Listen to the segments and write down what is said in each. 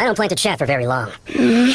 I don't plan to chat for very long. He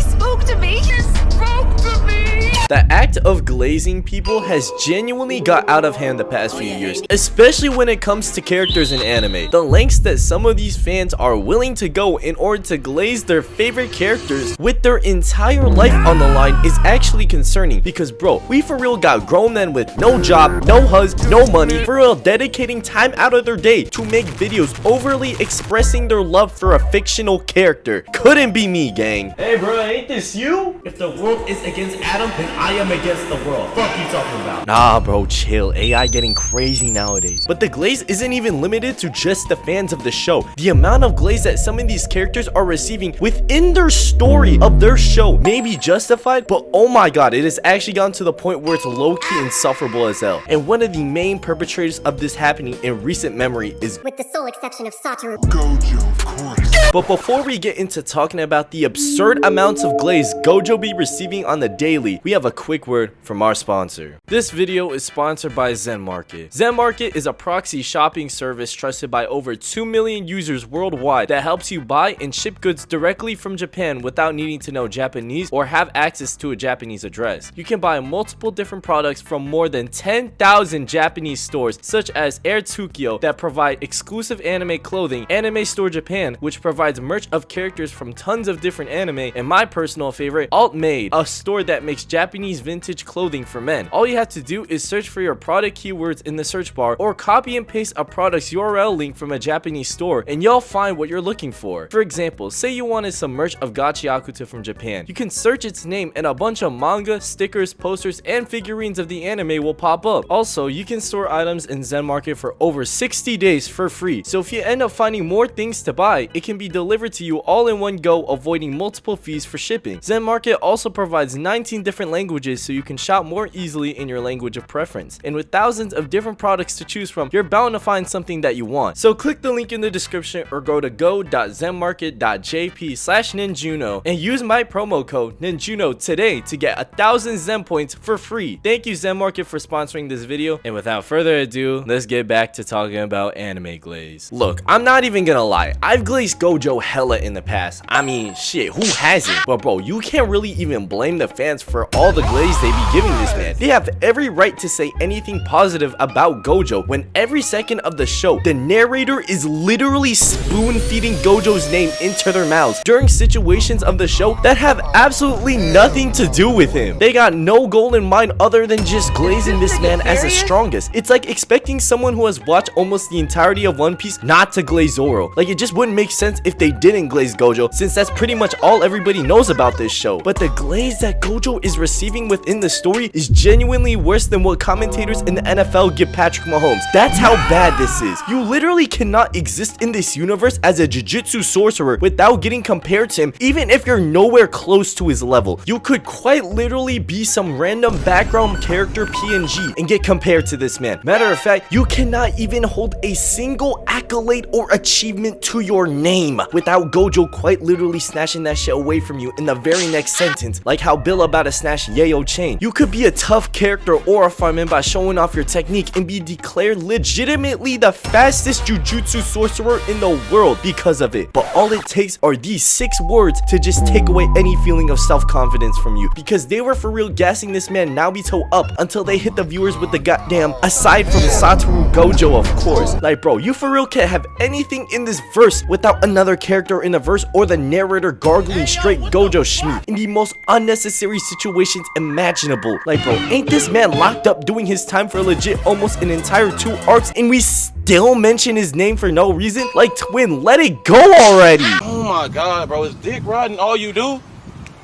spoke to me. He spoke to me. The act of glazing people has genuinely got out of hand the past few years, especially when it comes to characters in anime. The lengths that some of these fans are willing to go in order to glaze their favorite characters with their entire life on the line is actually concerning, because bro, we for real got grown men with no job, no hus, no money, for real dedicating time out of their day to make videos overly expressing their love for a fictional character. Couldn't be me, gang. Hey bro, ain't this you? If the world is against Adam, then I am against the world. Fuck you talking about? Nah bro, chill. AI getting crazy nowadays. But the glaze isn't even limited to just the fans of the show. The amount of glaze that some of these characters are receiving within their story of their show may be justified, but oh my god, it has actually gotten to the point where it's low-key insufferable as hell. And one of the main perpetrators of this happening in recent memory is, with the sole exception of Satoru, Gojo, of course. But before we get into talking about the absurd amounts of glaze Gojo be receiving on the daily, we have a quick word from our sponsor. This video is sponsored by Zen Market. Zen Market is a proxy shopping service trusted by over 2 million users worldwide that helps you buy and ship goods directly from Japan without needing to know Japanese or have access to a Japanese address. You can buy multiple different products from more than 10,000 Japanese stores such as Air Tokyo that provide exclusive anime clothing, Anime Store Japan, which provides merch of characters from tons of different anime, and my personal favorite, Alt Made, a store that makes Japanese vintage clothing for men. All you have to do is search for your product keywords in the search bar or copy and paste a product's URL link from a Japanese store and you'll find what you're looking for. For example, say you wanted some merch of Gachiakuta from Japan. You can search its name and a bunch of manga, stickers, posters, and figurines of the anime will pop up. Also, you can store items in Zen Market for over 60 days for free. So if you end up finding more things to buy, it can be delivered to you all in one go, avoiding multiple fees for shipping. Zen Market also provides 19 different languages so you can shop more easily in your language of preference. And with thousands of different products to choose from, you're bound to find something that you want. So click the link in the description or go to go.zenmarket.jp/ninjuno and use my promo code Ninjuno today to get 1,000 Zen points for free. Thank you Zen Market for sponsoring this video, and without further ado, let's get back to talking about anime glaze. Look, I'm not even gonna lie, I've glazed Gojo hella in the past. I mean, shit, who hasn't? But bro, you can't really even blame the fans for all the glaze they be giving this man. They have every right to say anything positive about Gojo when every second of the show, the narrator is literally spoon feeding Gojo's name into their mouths during situations of the show that have absolutely nothing to do with him. They got no goal in mind other than just glazing this man as the strongest. It's like expecting someone who has watched almost the entirety of One Piece not to glaze Zoro. Like, it just wouldn't make sense if they didn't glaze Gojo, since that's pretty much all everybody knows about this show. But the glaze that Gojo is receiving within the story is genuinely worse than what commentators in the NFL give Patrick Mahomes. That's how bad this is. You literally cannot exist in this universe as a jiu-jitsu sorcerer without getting compared to him, even if you're nowhere close to his level. You could quite literally be some random background character PNG and get compared to this man. Matter of fact, you cannot even hold a single accolade or achievement to your name without Gojo quite literally snatching that shit away from you in the very next sentence, like how Bill about to snatch Yayo chain. You could be a tough character or a fireman by showing off your technique and be declared legitimately the fastest jujutsu sorcerer in the world because of it. But all it takes are these 6 words to just take away any feeling of self-confidence from you, because they were for real gassing this man Naruto up until they hit the viewers with the goddamn, aside from Satoru Gojo of course. Like bro, you for real can't have anything in this verse without another character in the verse or the narrator gargling straight Gojo schmeat in the most unnecessary situations imaginable. Like bro, ain't this man locked up doing his time for legit almost an entire 2 arcs and we still mention his name for no reason? Like twin, let it go already. Oh my god, bro, is dick riding all you do?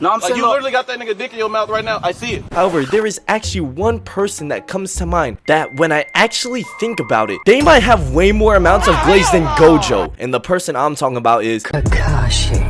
No, I'm saying you literally got that nigga dick in your mouth right now. I see it. However, there is actually one person that comes to mind that when I actually think about it, they might have way more amounts of glaze than Gojo. And the person I'm talking about is Kakashi.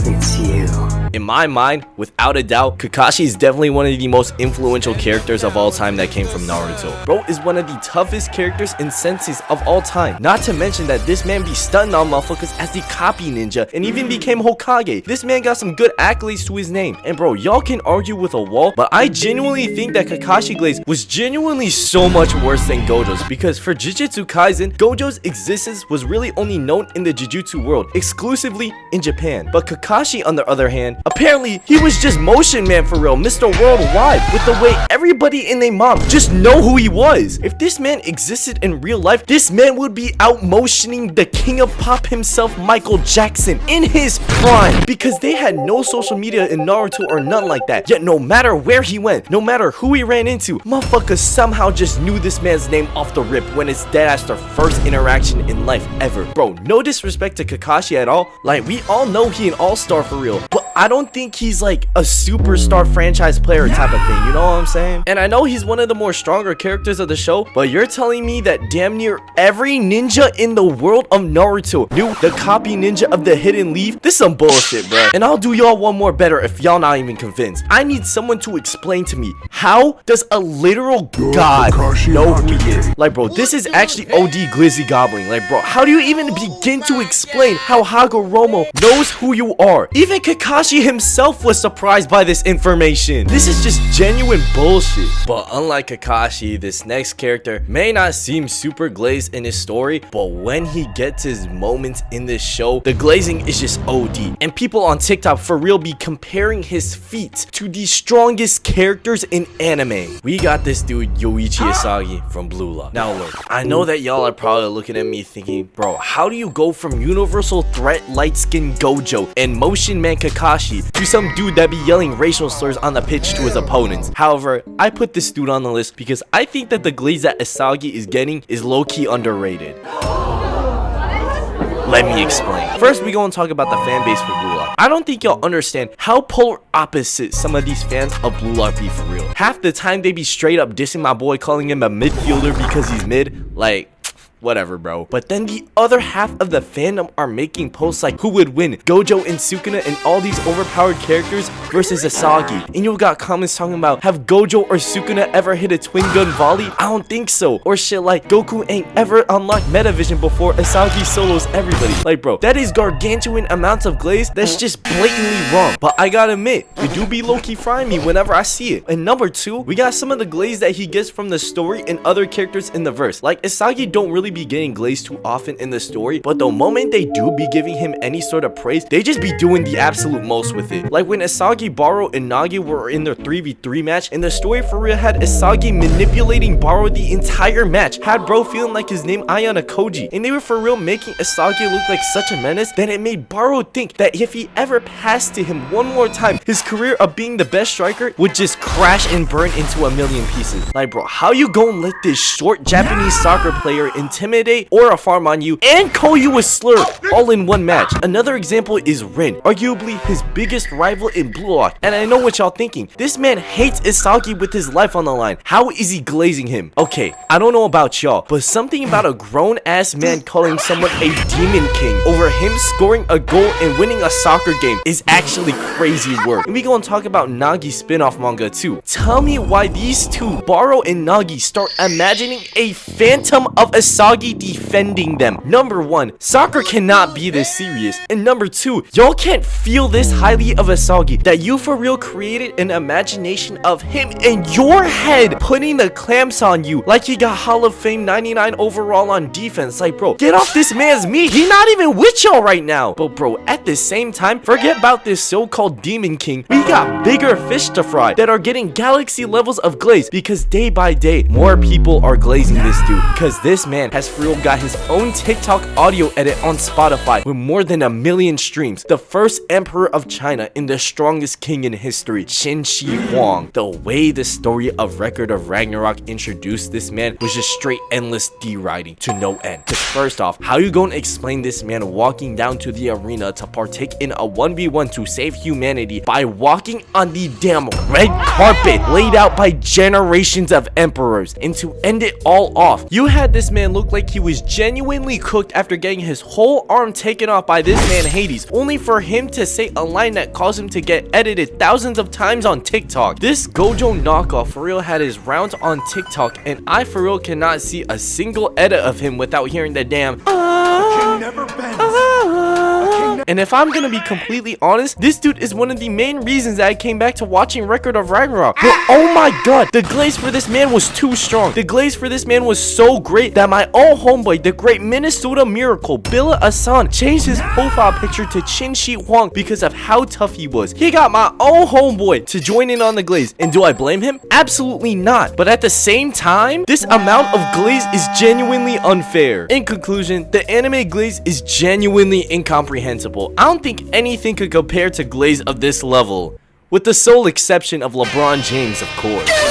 It's you. In my mind, without a doubt, Kakashi is definitely one of the most influential characters of all time that came from Naruto. Bro is one of the toughest characters and senseis of all time. Not to mention that this man be stunning on motherfuckers as the copy ninja and even became Hokage. This man got some good accolades to his name. And bro, y'all can argue with a wall, but I genuinely think that Kakashi Glaze was genuinely so much worse than Gojo's, because for Jujutsu Kaisen, Gojo's existence was really only known in the Jujutsu world, exclusively in Japan. But Kakashi, on the other hand, apparently he was just Motion Man for real, Mr. Worldwide, with the way everybody in their mom just know who he was. If this man existed in real life, this man would be out motioning the king of pop himself, Michael Jackson, in his prime, because they had no social media in Naruto or none like that. Yet no matter where he went, no matter who he ran into, motherfuckers somehow just knew this man's name off the rip when it's deadass their first interaction in life ever. Bro, no disrespect to Kakashi at all, like we all know he an all-star for real, but I don't think he's like a superstar franchise player type of thing, you know what I'm saying? And I know he's one of the more stronger characters of the show, but you're telling me that damn near every ninja in the world of Naruto knew the copy ninja of the hidden leaf? This is some bullshit, bro. And I'll do y'all one more better if y'all not even convinced. I need someone to explain to me, how does a literal god know who he is? Like bro, this is actually OD glizzy gobbling. Like bro, how do you even begin to explain how Hagoromo knows who you are? Even Kakashi himself was surprised by this information. This is just genuine bullshit. But unlike Kakashi, this next character may not seem super glazed in his story, but when he gets his moments in this show, the glazing is just OD. And people on TikTok for real be comparing his feats to the strongest characters in anime. We got this dude Yoichi Isagi from Blue Lock. Now look, I know that y'all are probably looking at me thinking, bro, how do you go from universal threat light skin Gojo and motion man Kakashi to some dude that be yelling racial slurs on the pitch to his opponents? However, I put this dude on the list because I think that the glaze that Isagi is getting is low-key underrated. Let me explain. First, we gonna talk about the fan base for Blue Lock. I don't think y'all understand how polar opposite some of these fans of Blue Lock be for real. Half the time they be straight up dissing my boy, calling him a midfielder because he's mid. Like, whatever, bro. But then the other half of the fandom are making posts like who would win, Gojo and Sukuna and all these overpowered characters versus Isagi. And you got comments talking about, have Gojo or Sukuna ever hit a twin gun volley? I don't think so. Or shit like, Goku ain't ever unlocked Metavision before Isagi solos everybody. Like bro, that is gargantuan amounts of glaze that's just blatantly wrong. But I gotta admit, it do be low-key frying me whenever I see it. And number two, we got some of the glaze that he gets from the story and other characters in the verse. Like Isagi don't really be getting glazed too often in the story, but the moment they do be giving him any sort of praise, they just be doing the absolute most with it. Like when Isagi, Baro, and Nagi were in their 3v3 match, and the story for real had Isagi manipulating Baro the entire match, had bro feeling like his name Ayana Koji, and they were for real making Isagi look like such a menace that it made Baro think that if he ever passed to him one more time, his career of being the best striker would just crash and burn into a million pieces. Like bro, how you gonna let this short Japanese soccer player intimidate or a farm on you and call you a slur all in one match? Another example is Rin, arguably his biggest rival in Blue Lock. And I know what y'all thinking, this man hates Isagi with his life on the line. How is he glazing him? Okay, I don't know about y'all, but something about a grown ass man calling someone a demon king over him scoring a goal and winning a soccer game is actually crazy work. And we gonna talk about Nagi's spin-off manga too. Tell me why these two, Baro and Nagi, start imagining a phantom of Isagi defending them. Number one, soccer cannot be this serious. And number two, y'all can't feel this highly of Isagi that you for real created an imagination of him in your head putting the clamps on you like he got Hall of Fame 99 overall on defense. Like bro, get off this man's meat. He not even with y'all right now. But bro, at the same time, forget about this so-called demon king. We got bigger fish to fry that are getting galaxy levels of glaze because day by day more people are glazing this dude, because this man has for real got his own TikTok audio edit on Spotify with more than 1 million streams. The first emperor of China and the strongest king in history, Qin Shi Huang. The way the story of Record of Ragnarok introduced this man was just straight endless deriding to no end. Cause first off, how you gonna explain this man walking down to the arena to partake in a 1v1 to save humanity by walking on the damn red carpet laid out by generations of emperors? And to end it all off, you had this man look looked like he was genuinely cooked after getting his whole arm taken off by this man Hades, only for him to say a line that caused him to get edited thousands of times on TikTok. This Gojo knockoff for real had his rounds on TikTok, and I for real cannot see a single edit of him without hearing the damn and if I'm gonna be completely honest, this dude is one of the main reasons that I came back to watching Record of Ragnarok. But oh my god, the glaze for this man was too strong. The glaze for this man was so great that my own homeboy, the great Minnesota Miracle, Billa Asan, changed his profile picture to Qin Shi Huang because of how tough he was. He got my own homeboy to join in on the glaze. And do I blame him? Absolutely not. But at the same time, this amount of glaze is genuinely unfair. In conclusion, the anime glaze is genuinely incomprehensible. I don't think anything could compare to glaze of this level, with the sole exception of LeBron James, of course.